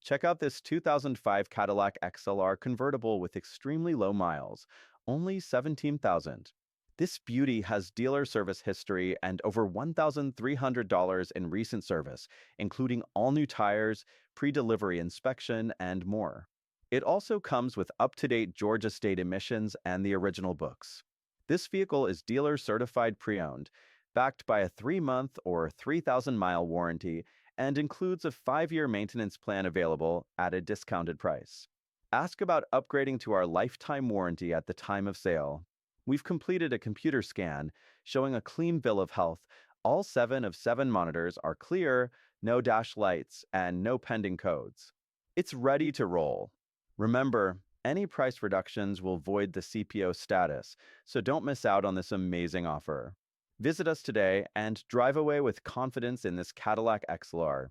Check out this 2005 Cadillac XLR Convertible with extremely low miles, only 17,000. This beauty has dealer service history and over $1,300 in recent service, including all new tires, pre-delivery inspection, and more. It also comes with up-to-date Georgia state emissions and the original books. This vehicle is dealer certified pre-owned, backed by a 3-month or 3,000-mile warranty, and includes a 5-year maintenance plan available at a discounted price. Ask about upgrading to our lifetime warranty at the time of sale. We've completed a computer scan showing a clean bill of health. All 7 of 7 monitors are clear, no dash lights, and no pending codes. It's ready to roll. Remember, any price reductions will void the CPO status, so don't miss out on this amazing offer. Visit us today and drive away with confidence in this Cadillac XLR.